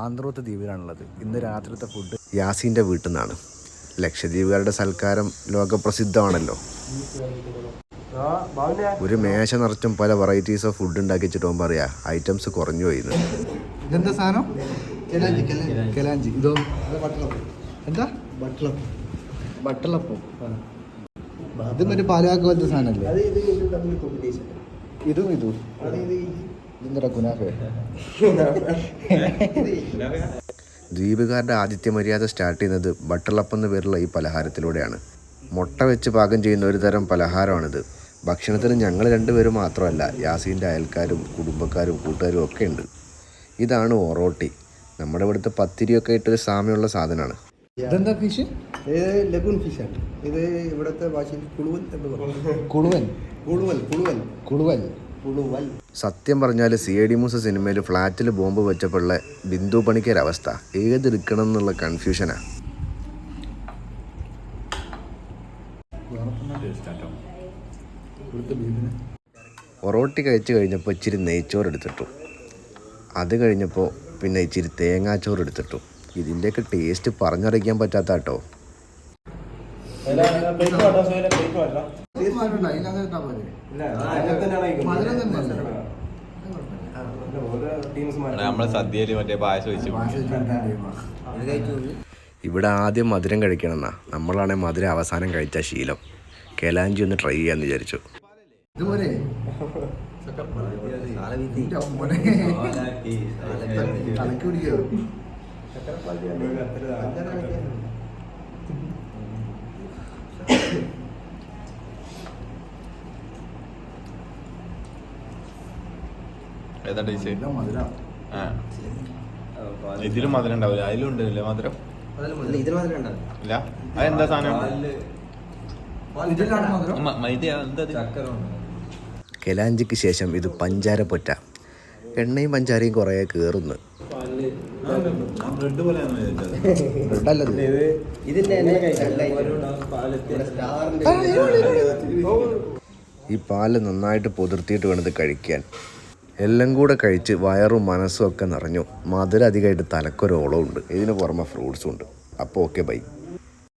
ആന്ത്രോത്ത് ദ്വീപിലാണുള്ളത്. ഇന്ന് രാത്രിത്തെ ഫുഡ് യാസീൻ്റെ വീട്ടിൽ നിന്നാണ്. ലക്ഷദ്വീപുകാരുടെ സൽക്കാരം ലോകപ്രസിദ്ധമാണല്ലോ. ഒരു മേശ നിറച്ചും പല വെറൈറ്റീസ് ഓഫ് ഫുഡ് ഉണ്ടാക്കി വെച്ചിട്ട് പോകുമ്പോൾ പറയാ ഐറ്റംസ് കുറഞ്ഞു പോയിന്ന്. ഇതെന്താ സാധനം? കെലാഞ്ചി. ഇതോ എന്താ? ബട്ടളപ്പം. ഇത് മറ്റേ പാലാക്ക് പോലത്തെ സാധനമല്ലേ? ഇതും ഇതെന്താ കുനാഫേ? ദ്വീപുകാരുടെ ആതിഥ്യ മര്യാദ സ്റ്റാർട്ട് ചെയ്യുന്നത് ബട്ടളപ്പം എന്ന പേരുള്ള ഈ പലഹാരത്തിലൂടെയാണ്. മുട്ട വെച്ച് പാകം ചെയ്യുന്ന ഒരു തരം പലഹാരമാണിത്. ഭക്ഷണത്തിന് ഞങ്ങൾ രണ്ടുപേരും മാത്രമല്ല, യാസീൻ്റെ അയൽക്കാരും കുടുംബക്കാരും കൂട്ടുകാരും ഒക്കെ ഉണ്ട്. ഇതാണ് ഒറോട്ടി. നമ്മുടെ ഇവിടുത്തെ പത്തിരിയൊക്കെ ഇട്ടൊരു സാമ്യമുള്ള സാധനമാണ്. ഇതെന്താ ഫിഷ്? ഇത് ലഗൂൺ ഫിഷാണ്. ഇത് ഇവിടുത്തെ ഭാഷയിൽ കുളുവൽ എന്ന് പറയും. കുളുവൽ. സത്യം പറഞ്ഞാൽ CID മൂസ സിനിമയിൽ ഫ്ലാറ്റിൽ ബോംബ് വെച്ചപ്പോഴുള്ള ബിന്ദു പണിക്കൊരവസ്ഥ ഏതെടുക്കണം എന്നുള്ള കൺഫ്യൂഷനാണ്. ഒറോട്ടി കഴിച്ച് കഴിഞ്ഞപ്പോൾ ഇച്ചിരി നെയ്ച്ചോറ് എടുത്തിട്ടു. അത് കഴിഞ്ഞപ്പോൾ പിന്നെ ഇച്ചിരി തേങ്ങാച്ചോറ് എടുത്തിട്ടു. ഇതിൻ്റെയൊക്കെ ടേസ്റ്റ് പറഞ്ഞറിയിക്കാൻ പറ്റാത്ത കേട്ടോ. ഇവിടെ ആദ്യം മധുരം കഴിക്കണമെന്നാ. നമ്മളാണെ മധുരം അവസാനം കഴിച്ച ശീലം. കെലാഞ്ചി ഒന്ന് ട്രൈ ചെയ്യാന്ന് വിചാരിച്ചു. ഇതിലും മധുരം ഉണ്ടാവില്ല, അതിലും ഉണ്ടല്ലേ മധുരം? ഇല്ല, അതെന്താ സാധനം? കെലാഞ്ചിക്ക് ശേഷം ഇത് പഞ്ചാര പൊറ്റ. എണ്ണയും പഞ്ചാരയും കുറേ കയറുന്നു. ഈ പാല് നന്നായിട്ട് പൊതിർത്തിയിട്ട് വേണത് കഴിക്കാൻ. എല്ലാം കൂടെ കഴിച്ച് വയറും മനസ്സും ഒക്കെ നിറഞ്ഞു. മധുരം അധികമായിട്ട് തലക്കൊരോളമുണ്ട്. ഇതിന് പുറമെ ഫ്രൂട്ട്സും ഉണ്ട്. അപ്പോൾ ഓക്കെ, ബൈ.